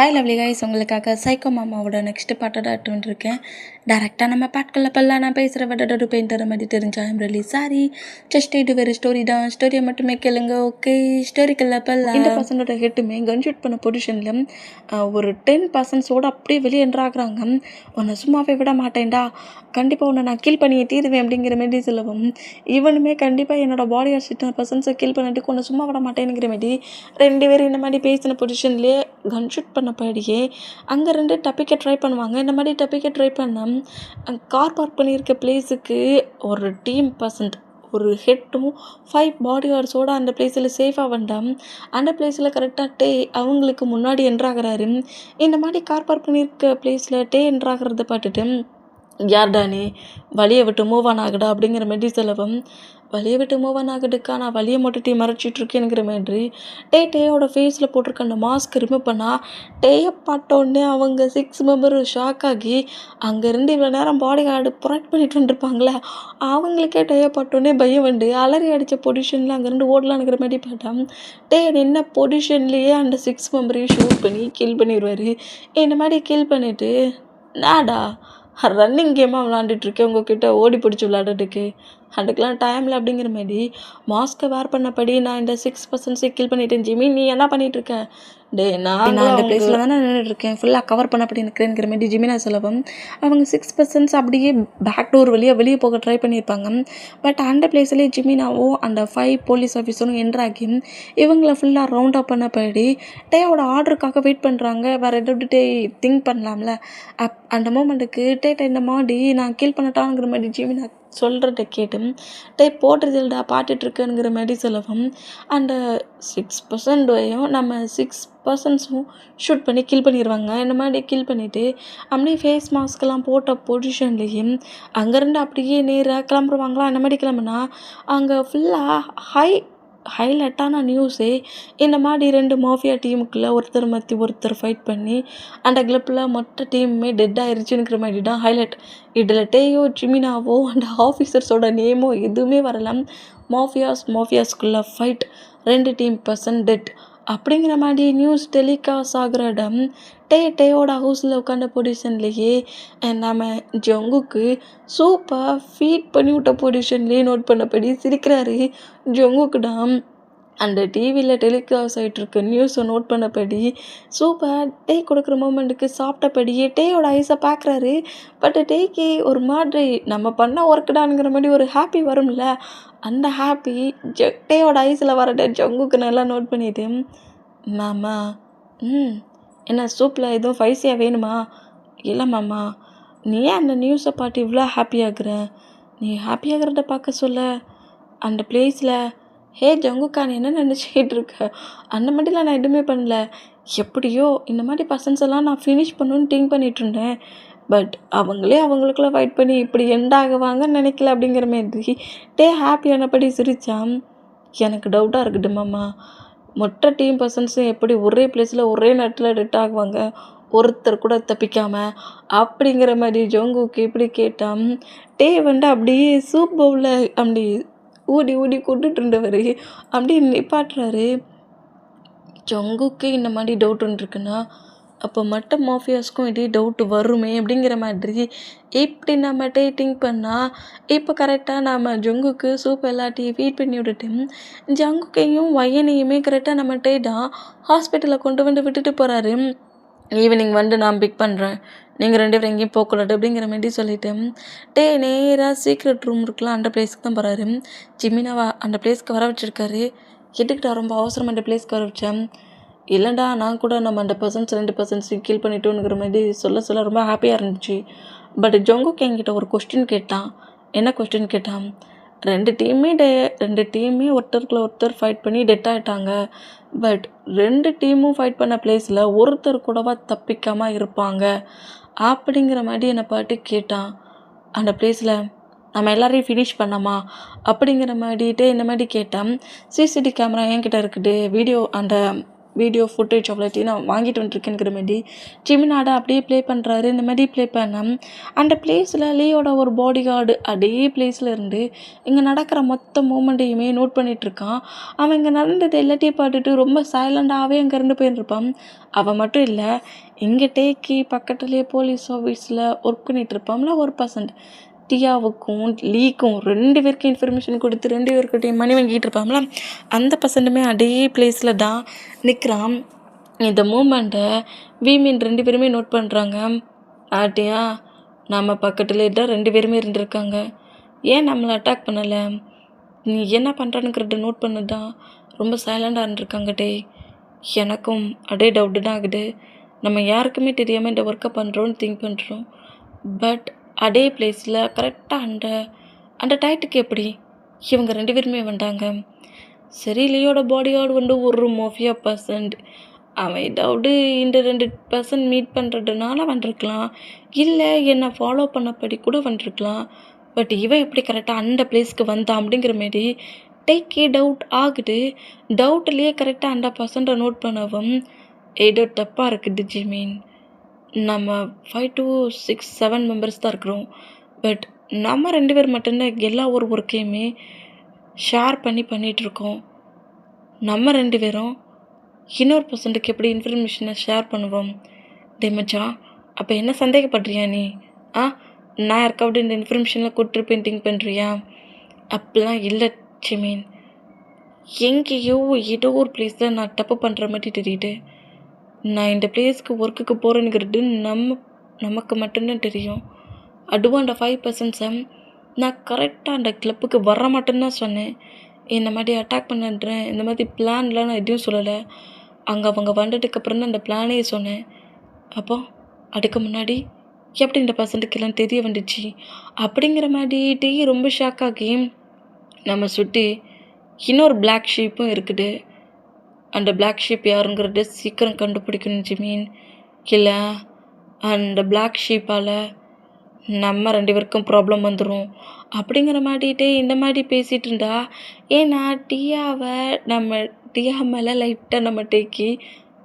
Hi lovely guys, உங்களுக்காக psycho மாமாவோட next பாட்டோட அட்டுருக்கேன். டேரெக்டாக நம்ம பாட்களில் பல்லாம் நான் பேசுகிற விட பெயிண்டரை மாதிரி தெரிஞ்சா ஐம் ரியலி சாரி. ஜஸ்ட் இது வேறு ஸ்டோரி தான், ஸ்டோரியை மட்டுமே கேளுங்க. ஓகே, ஸ்டோரிக்கல்ல பல்ல இந்த பர்சனோட ஹெட்டுமே கன் ஷூட் பண்ண பொசிஷனில் ஒரு 10% அப்படியே வெளியே என்ட்ராகிறாங்க. உன்னை சும்மாவே விட மாட்டேன்டா, கண்டிப்பாக உன்னை நான் கீல் பண்ணியே தீருவேன் அப்படிங்கிற மாரி சொல்லவும், இவனுமே கண்டிப்பாக என்னோட பாடி ஆர்சிட்ட பர்சன்ஸை கீல் பண்ணிட்டு உன்னை சும்மா விட மாட்டேங்கிற மாரி 2 பேரும் இந்த மாதிரி பேசின பொசிஷன்லேயே கன் ஷூட் பண்ணபடியே அங்கே 2 தப்பிக்க ட்ரை பண்ணுவாங்க. இந்த மாதிரி தப்பிக்க ட்ரை பண்ண கார் பார்க் பண்ணியிருக்க பிளேஸுக்கு ஒரு டீம் பர்சன்ட் ஒரு ஹெட்டும் 5 பாடி கார்ட்ஸோடு அந்த பிளேஸில் சேஃபாக வந்தால் அந்த பிளேஸில் கரெக்டாக அவங்களுக்கு முன்னாடி என்ட்ராகிறாரு. இந்த மாதிரி கார் பார்க் பண்ணியிருக்க பிளேஸில் என்ட்ராகிறத பார்த்துட்டு, யார்டானே வழியை விட்டு மூவ் ஆன் ஆகுடா அப்படிங்கிற மாரி சொல்லவும், வழியை விட்டு மூவ் ஆன் ஆகுதுக்கா, நான் வழியை மட்டும் மறைச்சிட்ருக்கேனுங்கிற மாதிரி டேயோட ஃபேஸில் போட்டிருக்க அந்த மாஸ்க் ரிமூவ் பண்ணால் டேயை பார்த்தோன்னே அவங்க 6 மெம்பரும் ஷாக் ஆகி அங்கேருந்து இவ்வளோ நேரம் பாடி கார்டு ப்ரொடெக்ட் பண்ணிட்டு வந்துருப்பாங்களே அவங்களுக்கே டேயை பார்த்தோன்னே பயம் வந்து அலறி அடித்த பொசிஷனில் அங்கேருந்து ஓடலான்னுங்கிற மாதிரி பார்த்தா என்ன பொசிஷன்லேயே அந்த 6 மெம்பரையும் ஷூட் பண்ணி கில் பண்ணிடுவார். இந்த மாதிரி கில் பண்ணிவிட்டு, நாடா ரன்னிங் கேமாக விளாண்டுட்ருக்கேன், உங்ககிட்ட ஓடி பிடிச்சி விளாடுறதுக்கு அதுக்கெலாம் டைமில் அப்படிங்கிற மாதிரி மாஸ்க்கை வேர் பண்ணபடி நான் இந்த 6% கில் பண்ணிட்டேன். ஜிமி, நீ என்ன பண்ணிகிட்ருக்க? நான் இந்த பிளேஸில் தானே நின்றுட்டுருக்கேன், ஃபுல்லாக கவர் பண்ணப்படி நிற்கிறேங்கிற மாதிரி ஜிமினா சொல்லவும், அவங்க 6% அப்படியே பேக் டோர் வெளியே போக ட்ரை பண்ணியிருப்பாங்க. பட் அந்த பிளேஸ்லேயே ஜிமினாவும் அந்த 5 போலீஸ் ஆஃபீஸரும் என்ட்ராகி இவங்கள ஃபுல்லாக ரவுண்ட் அப் பண்ணபடி டேயோட ஆர்டருக்காக வெயிட் பண்ணுறாங்க. வேறு எதாவது திங்க் பண்ணலாம்ல. அந்த மூமெண்ட்டுக்கு இந்த மாதிரி நான் கில் பண்ணட்டாங்கிற மாதிரி ஜிமினா சொல்கிறத கேட்டு போட்டுறதுடா பார்த்துட்ருக்குங்கிற மாதிரி சொல்லவும், அந்த 6%ஐயும் நம்ம 6%ஸும் ஷூட் பண்ணி கில் பண்ணிடுவாங்க. இந்த மாதிரி கில் பண்ணிவிட்டு அப்படியே ஃபேஸ் மாஸ்க்கெல்லாம் போட்ட பொசிஷன்லேயே அங்கேருந்து அப்படியே நேராக கிளம்புருவாங்களா. அந்த மாதிரி கிளம்புனா அங்கே ஃபுல்லாக ஹைலைட்டான நியூஸே இந்த மாதிரி 2 மாஃபியா டீமுக்குள்ளே ஒருத்தர் மற்றி ஒருத்தர் ஃபைட் பண்ணி அந்த கிளப்பில் மொத்த டீமுமே டெட் ஆயிடுச்சுங்கிற மாதிரி தான் ஹைலைட். இதில் டேயோ ஜிமினாவோ அந்த ஆஃபீஸர்ஸோட நேமோ எதுவுமே வரலாம். மாஃபியாஸ்குள்ளே ஃபைட், 2 டீம் பர்சன் டெட் அப்படிங்கிற மாதிரி நியூஸ் டெலிகாஸ்ட் ஆகிற இடம் டேயோட ஹவுஸில் உட்காந்த பொசிஷன்லேயே நம்ம ஜங்குக்கு சூப்பர் ஃபீட் பண்ணி விட்ட பொசிஷன்லேயே நோட் பண்ணபடி சிரிக்கிறாரு. ஜங்குக்கு தான் அந்த டிவியில் டெலிகாஸ்ட் ஆகிட்டுருக்க நியூஸை நோட் பண்ணபடி சூப்பர் கொடுக்குற மூமெண்ட்டுக்கு சாப்பிட்டபடியே டேயோட ஐஸை பார்க்குறாரு. பட் டேக்கு ஒரு மாதிரி நம்ம பண்ண ஒர்க்குடானுங்கிற மாதிரி ஒரு ஹாப்பி வரும்ல, அந்த ஹாப்பி டேயோட ஐஸில் வர ஜங்குக்கு நல்லா நோட் பண்ணிவிட்டு, மாமா என்ன சூப்பில் எதுவும் ஃபைஸியாக வேணுமா? இல்லை மாமா, நீ ஏன் அந்த நியூஸை பார்த்து இவ்வளோ ஹாப்பியாகிற? நீ ஹாப்பியாகிறத பார்க்க சொல்ல அந்த பிளேஸில் ஜங்குக்கா நீ என்ன நினச்சிக்கிட்டு இருக்க? அந்த மாதிரிலாம் நான் எதுவுமே பண்ணல. எப்படியோ இந்த மாதிரி பர்சன்ஸ் எல்லாம் நான் ஃபினிஷ் பண்ணணுன்னு திங்க் பண்ணிகிட்டு இருந்தேன். பட் அவங்களுக்குள்ளே ஃபைட் பண்ணி இப்படி எண்டாகுவாங்கன்னு நினைக்கல அப்படிங்கிற மாதிரி ஹாப்பியானபடி சிரித்தான். எனக்கு டவுட்டாக இருக்குது மாமா, மொத்த டீம் பர்சன்ஸும் எப்படி ஒரே பிளேஸில் ஒரே நேரத்தில் டெட் ஆகுவாங்க, ஒருத்தர் கூட தப்பிக்காமல் அப்படிங்கிற மாதிரி ஜங்குக்கு இப்படி கேட்டான். அப்படியே சூப் பவுலில் அப்படி ஊடி கொண்டுட்டு இருந்தவர் அப்படி நிப்பாட்டுறாரு. ஜங்குக்கு இந்த மாதிரி டவுட் இருக்குன்னா அப்போ மற்ற மாஃபியாஸ்க்கும் இதே டவுட் வருமே அப்படிங்கிற மாதிரி இப்படி நம்ம திங்க் பண்ணால் இப்போ கரெக்டாக நம்ம ஜங்குக்கு சூப் எல்லாத்தையும் ஃபீட் பண்ணி விட்டுட்டு ஜங்குக்கையும் வயனையுமே கரெக்டாக நம்ம தான் ஹாஸ்பிட்டலில் கொண்டு வந்து விட்டுட்டு போகிறாரு. ஈவினிங் வந்து நான் பிக் பண்ணுறேன், நீங்கள் 2 பேரும் எங்கேயும் போகக்கூடாது அப்படிங்கிற மாதிரி சொல்லிவிட்டு நேராக சீக்ரெட் ரூம் இருக்கலாம் அந்த பிளேஸ்க்கு தான் போகிறாரு. ஜிமினாவா அந்த பிளேஸ்க்கு வர வச்சுருக்காரு. எதுக்கிட்ட ரொம்ப அவசரம் அந்த பிளேஸ்க்கு வர வச்சேன்? இல்லைடா, நான் கூட நம்ம அந்த 2% கில் பண்ணிட்டோங்கிற மாதிரி சொல்ல ரொம்ப ஹாப்பியாக இருந்துச்சு. பட் ஜங்குக்கு என்கிட்ட ஒரு கொஸ்டின் கேட்டான். என்ன கொஸ்டின் கேட்டான்? 2 டீமே ஒருத்தருக்குள்ள ஒருத்தர் ஃபைட் பண்ணி டெட் ஆகிட்டாங்க. பட் 2 டீமும் ஃபைட் பண்ண பிளேஸில் ஒருத்தர் கூடவா தப்பிக்காமல் இருப்பாங்க அப்படிங்கிற மாதிரி என்னை பாட்டு கேட்டான். அந்த பிளேஸில் நம்ம எல்லாரையும் ஃபினிஷ் பண்ணாமா அப்படிங்கிற மாதிரிட்டு இந்த மாதிரி கேட்டான். சிசிடிவி கேமரா என்கிட்ட இருக்குது, அந்த வீடியோ ஃபுட்டேஜ் அவ்வளோத்தையும் நான் வாங்கிட்டு வந்துருக்கேங்கிற மாதிரி ஜிமினாடை அப்படியே ப்ளே பண்ணுறாரு. இந்த மாதிரி ப்ளே பண்ண அந்த பிளேஸில் லியோட ஒரு பாடி கார்டு அதே பிளேஸில் இருந்து இங்கே நடக்கிற மொத்த மூமெண்ட்டையுமே நோட் பண்ணிகிட்ருக்கான். அவன் இங்கே நடந்தது எல்லாத்தையும் பார்த்துட்டு ரொம்ப சைலண்டாகவே அங்கேருந்து போயிருப்பான். அவன் மட்டும் இல்லை, இங்கே டேக்கி பக்கத்துலேயே போலீஸ் ஆஃபீஸில் ஒர்க் பண்ணிகிட்ருப்பான்ல ஒரு பர்சன்ட், டியாவுக்கும் லீக்கும் 2 பேருக்கும் இன்ஃபர்மேஷன் கொடுத்து 2 பேர்கிட்டையும் மணி வாங்கிட்டு இருப்பாங்களா, அந்த பர்சன்ட்டுமே அதே பிளேஸில் தான் நிற்கிறான். இந்த மூமெண்ட்டை வீமின் 2 பேருமே நோட் பண்ணுறாங்க. ஆட்டியா, நம்ம பக்கத்துலேயே தான் 2 பேருமே இருந்திருக்காங்க, ஏன் நம்மளை அட்டாக் பண்ணலை, நீ என்ன பண்ணுறானுங்கிறத நோட் பண்ணதான் ரொம்ப சைலண்டாக இருந்திருக்காங்க. டே, எனக்கும் அதே டவுட்டு தான் ஆகுது. நம்ம யாருக்குமே தெரியாமல் இந்த ஒர்க்கை பண்ணுறோன்னு திங்க் பண்ணுறோம். பட் அதே பிளேஸில் கரெக்டாக அந்த டயத்துக்கு எப்படி இவங்க 2 பேருமே வந்தாங்க? சரி, லியோட பாடி கார்டு ஒரு மாஃபியா பர்சன்ட், அவன் ஏதாவது இந்த 2 பர்சன்ட் மீட் பண்ணுறதுனால வந்திருக்கலாம், இல்லை என்னை ஃபாலோ பண்ணப்படி கூட வந்திருக்கலாம். பட் இவன் எப்படி கரெக்டாக அந்த பிளேஸ்க்கு வந்தான் அப்படிங்கிற மாரி டேக்கே டவுட் ஆகுது. டவுட்லேயே கரெக்டாக அந்த பர்சன்ட்டை நோட் பண்ணவும் ஏதோ தப்பாக இருக்குது ஜிமீன். நம்ம 5 to 6, 7 மெம்பர்ஸ் தான் இருக்கிறோம். பட் நம்ம 2 பேர் மட்டும்தான் எல்லா ஒரு ஒர்க்கையுமே ஷேர் பண்ணிகிட்ருக்கோம். நம்ம 2 பேரும் இன்னொரு பர்சன்ட்டுக்கு எப்படி இன்ஃபர்மேஷனை ஷேர் பண்ணுவோம்? டே மச்சான், அப்போ என்ன சந்தேகப்படுறியா நீ? நான் யாருக்காவது இந்த இன்ஃபர்மேஷனில் கொடுத்துருப்பேன் திங்க் பண்ணுறியா? அப்படிலாம் இல்லை ஜிமீன், எங்கேயோ ஏதோ ஒரு பிளேஸில் நான் தப்பு பண்ணுற மாதிரி தெரியுது. நான் இந்த பிளேஸ்க்கு ஒர்க்குக்கு போகிறேங்கிறது நமக்கு மட்டும்தான் தெரியும். அதுவும் அந்த 5% நான் கரெக்டாக அந்த கிளப்புக்கு வர மாட்டேன்னு சொன்னேன். இந்த மாதிரி அட்டாக் பண்ணுறேன், இந்த மாதிரி பிளான்லாம் நான் எதுவும் சொல்லலை. அங்கே அவங்க வந்ததுக்கப்புறம் தான் அந்த பிளானே சொன்னேன். அப்போ அதுக்கு முன்னாடி எப்படி இந்த பர்சன்ட்டுக்கெல்லாம் தெரிய வந்துச்சு அப்படிங்கிற மாதிரி ரொம்ப ஷாக் ஆகி, நம்ம சுற்றி இன்னொரு பிளாக் ஷீப்பும் இருக்குது. அந்த பிளாக் ஷீப் யாருங்கிறத சீக்கிரம் கண்டுபிடிக்கணும் ஜிமீன், இல்லை அந்த பிளாக் ஷீப்பால் நம்ம 2 பேருக்கும் ப்ராப்ளம் வந்துடும் அப்படிங்கிற மாதிரிட்டே இந்த மாதிரி பேசிகிட்டு இருந்தா. ஏன்னா டியா மேலே லைட்டாக நம்ம டேக்கி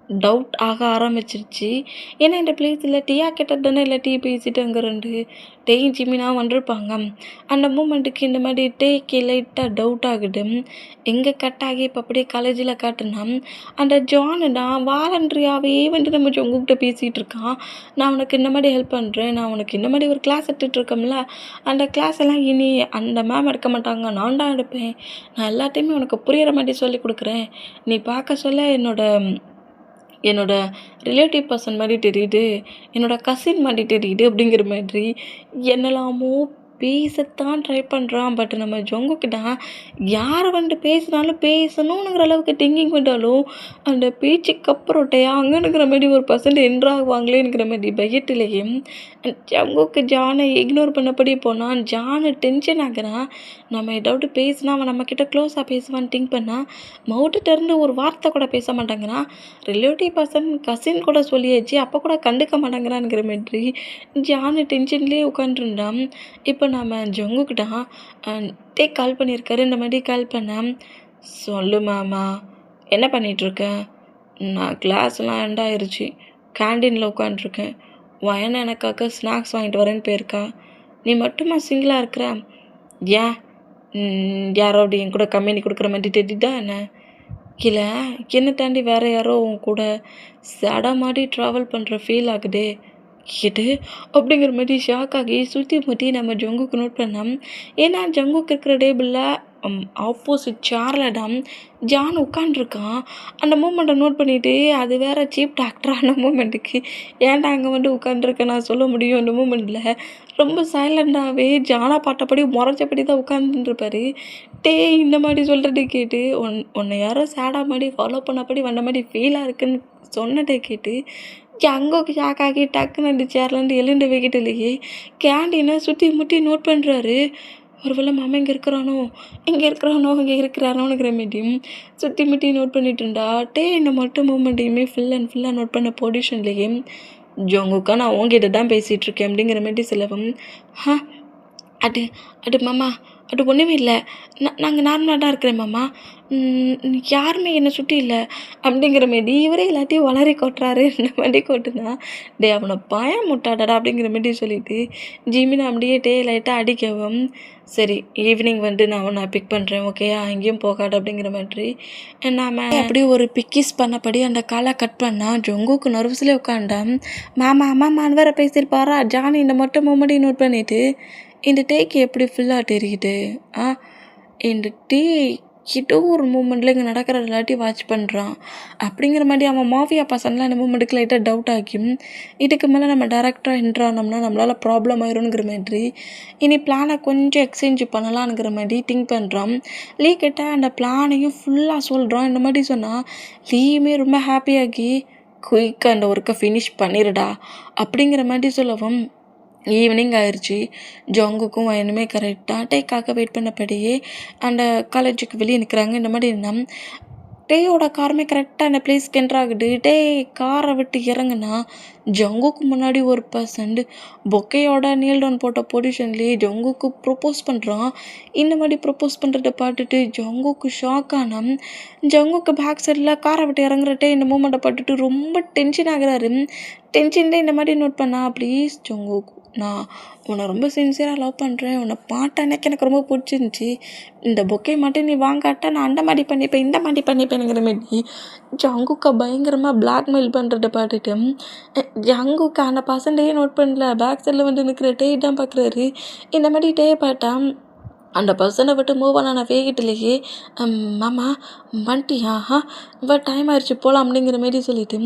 டவுட் ஆக ஆரம்பிச்சிருச்சு. ஏன்னா இந்த பிளேஸில் டியா கிட்ட தானே இல்லை டீ பேசிட்டு அங்கே 2 டேயும் ஜிமினா வந்திருப்பாங்க. அந்த மூமெண்ட்டுக்கு இந்த மாதிரி டேக்கு லைட்டாக டவுட் ஆகுது. எங்கே கட் ஆகி இப்போ அப்படியே காலேஜில் காட்டுனா அந்த ஜானு தான் வாலண்ட்ரியாகவே நம்ம உங்ககிட்ட பேசிகிட்டு இருக்கான். நான் உனக்கு இந்த மாதிரி ஹெல்ப் பண்ணுறேன், நான் உனக்கு இந்த மாதிரி ஒரு கிளாஸ் எடுத்துகிட்ருக்கோம்ல, அந்த கிளாஸ் எல்லாம் இனி அந்த மேம் எடுக்க மாட்டாங்க, நான் தான் எடுப்பேன். நான் எல்லாத்தையுமே உனக்கு புரிகிற மாதிரி சொல்லி கொடுக்குறேன். நீ பார்க்க சொல்ல என்னோட ரிலேட்டிவ் பர்சன் மாதிரி தெரியுது, என்னோட கசின் மாதிரி தெரியுது அப்படிங்கிற மாதிரி என்னெல்லாமோ பேசத்தான் ட்ரை பண்ணுறான். பட் நம்ம ஜொங்குக்கு தான் யாரை பேசினாலும் பேசணுங்கிற அளவுக்கு திங்கிங் பண்ணாலும் அந்த பேச்சுக்கு அப்புறம் அங்கேங்கிற மாதிரி ஒரு பர்சன்ட் என்ட்ராகுவாங்களேங்கிற மாதிரி பயத்திலேயே ஜங்குக்கு ஜானை இக்னோர் பண்ணபடி போனால் ஜானு டென்ஷன் ஆகிறான். நம்ம ஏதாவது பேசினா அவன் நம்மக்கிட்ட க்ளோஸாக பேசுவான்னு திங்க் பண்ணால் மவுட்டு திறந்து ஒரு வார்த்தை கூட பேச மாட்டேங்கிறான். ரிலேட்டிவ் பர்சன் கசின் கூட சொல்லியாச்சு, அப்போ கூட கண்டுக்க மாட்டேங்கிறான்ங்கிற மாதிரி ஜானு டென்ஷன்லேயே உட்காந்துருந்தான். இப்போ நம்ம ஜங்குக்கு தான் கால் பண்ணியிருக்காரு. இந்த மாதிரி கால் பண்ணேன். சொல்லு மாமா, என்ன பண்ணிகிட்ருக்க? நான் கிளாஸ்லாம் எண்டாயிருச்சு, கேண்டீனில் உட்காண்ட்ருக்கேன். வயனை எனக்காக ஸ்நாக்ஸ் வாங்கிட்டு வரேன்னு போயிருக்கா. நீ மட்டுமா சிங்கிளாக இருக்கிற? ஏன் யாரோட என் கூட கம்பெனி கொடுக்குற மாதிரி தெரியுதா என்ன? இல்லை, என்னை தாண்டி வேறு யாரோ உன் கூட சேடாக மாதிரி ட்ராவல் பண்ணுற ஃபீல் ஆகுதே. எது அப்படிங்கிற மாதிரி ஷாக் ஆகி சுற்றி முற்றி நம்ம ஜங்குக்கு நோட் பண்ணோம். ஏன்னா ஜங்குக்கு இருக்கிற டேபிளில் ஆப்போசிட் சேரில் தான் ஜான் உட்காண்ட்ருக்கான். அந்த மூமெண்ட்டை நோட் பண்ணிவிட்டு அது வேறு சீப் டாக்டரான மூமெண்ட்டுக்கு ஏன்டா அங்கே உட்காண்ட்ருக்கேன் நான் சொல்ல முடியும். அந்த மூமெண்ட்டில் ரொம்ப சைலண்டாகவே ஜானா பாட்டப்படி முறைச்சபடி தான் உட்காந்துருப்பாரு. இந்த மாதிரி சொல்கிறத கேட்டு உன்னை யாரோ சேடாக மாதிரி ஃபாலோ பண்ணபடி வந்த மாதிரி ஃபீலாக இருக்குன்னு சொன்னதை கேட்டு ஜங்குக்கு ஷாக் ஆகி டக்குன்னு அந்த சேர்லேருந்து எழுந்து வைக்கிட்டலையே கேண்டீனை சுற்றி முற்றி நோட் பண்ணுறாரு. ஒருவேளை மாமா இங்கே இருக்கிறானோ இங்கே இருக்கிறானோங்கிற மீடியம் சுற்றி முட்டி நோட் பண்ணிட்டு இருந்தா. இந்த மட்டும் மூமெண்ட்டையுமே ஃபுல்லாக நோட் பண்ண பொசிஷன்லேயே ஜங்குக்கா நான் உங்ககிட்ட தான் பேசிகிட்ருக்கேன் அப்படிங்கிற மாதிரி சொல்லவும், அது மாமா அது ஒன்றுமே இல்லை, நாங்கள் நார்மலாக தான் இருக்கிறேன் மாமா, யாருமே என்னை சுற்றி இல்லை அப்படிங்கிற மாரி இவரே எல்லாத்தையும் வளரி கொட்டுறாரு. இந்த மாதிரி கொட்டுனா டே அவனை பயம் முட்டாடடா அப்படிங்கிற மாரி சொல்லிட்டு ஜிமினை அப்படியே லைட்டாக அடிக்கவும், சரி ஈவினிங் வந்து நான் உன்னை பிக் பண்ணுறேன் ஓகேயா, எங்கேயும் போகாது அப்படிங்கிற மாதிரி நாம் அப்படியே ஒரு பிக்கிஸ் பண்ணபடி அந்த காலை கட் பண்ணால் ஜொங்குக்கு நர்வஸ்லேயே உட்காண்டான். மாமா அம்மான்னு வேற பேசியிருப்பாரா. ஜானி இந்த மட்டும் மூமெண்ட்டை நோட் பண்ணிவிட்டு இந்த டேக்கு எப்படி ஃபுல்லாக தெரியுது இந்த டே ஏதோ ஒரு மூமெண்ட்டில் இங்கே நடக்கிற எல்லாத்தையும் வாட்ச் பண்ணுறான் அப்படிங்கிற மாதிரி அவன் மாஃபியா பசங்களாம் அந்த மூமெண்ட்டுக்கு லைட்டாக டவுட் ஆகியும், இதுக்கு மேலே நம்ம டேரக்டாக என்ட்ரானோம்னா நம்மளால் ப்ராப்ளம் ஆயிருங்கிற மாதிரி இனி பிளானை கொஞ்சம் எக்ஸ்சேஞ்ச் பண்ணலான்ங்கிற மாதிரி திங்க் பண்ணுறான். லீ கிட்ட அந்த பிளானையும் ஃபுல்லாக சொல்கிறான். இந்த மாதிரி சொன்னால் லீயுமே ரொம்ப ஹாப்பியாகி குயிக்காக அந்த ஒர்க்கை ஃபினிஷ் பண்ணிடுடா அப்படிங்கிற மாதிரி சொல்லவும், ஈவினிங் ஆயிடுச்சு. ஜங்குக்கும் வயனுமே கரெக்டாக டேக்காக வெயிட் பண்ணபடியே அந்த காலேஜுக்கு வெளியே நிற்கிறாங்க. இந்த மாதிரி இருந்தால் டேயோட காருமே கரெக்டாக அந்த பிளேஸ்க்கு என்ட்ராகுது. டே காரை விட்டு இறங்குனா ஜங்குக்கு முன்னாடி ஒரு பர்சன்ட் பொக்கையோட நீல் டவுன் போட்ட பொசிஷன்லேயே ஜங்குக்கு ப்ரொப்போஸ் பண்ணுறான். இந்த மாதிரி ப்ரொப்போஸ் பண்ணுறத பார்த்துட்டு ஜங்குக்கு ஷாக் ஆனால் ஜங்குக்கு பேக் சைடில் காரை விட்டு இறங்குறட்டே இந்த மூமெண்ட்டை பார்த்துட்டு ரொம்ப டென்ஷன் ஆகுறாரு. டென்ஷன்லேயே இந்த மாதிரி நோட் பண்ணா, ப்ளீஸ் ஜங்குக்கு நான் உன்னை ரொம்ப சின்சியராக லவ் பண்ணுறேன், உன்னை பார்த்த அன்னைக்கு எனக்கு ரொம்ப பிடிச்சிருந்துச்சி, இந்த பொக்கை மட்டும் நீ வாங்காட்டா நான் அந்த மாதிரி பண்ணிப்பேன் இந்த மாதிரி பண்ணிப்பேனுங்கிற மாரி ஜங்குக்கை பயங்கரமாக பிளாக்மெயில் பண்ணுறத பார்த்துட்டு ஜங்குக்கு அந்த பர்சன்டையே நோட் பண்ணல. பேக் சைடில் வந்து நிற்கிற டே தான் பார்க்குறாரு. இந்த மாதிரி டேயை பார்த்தா அந்த பர்சனை விட்டு மூவ் பண்ண நான் வேகிட்டிலேயே மாமா வந்துட்டியா இவ்வளோ டைம் ஆயிடுச்சு போகலாம் அப்படிங்கிற மாரி சொல்லிட்டு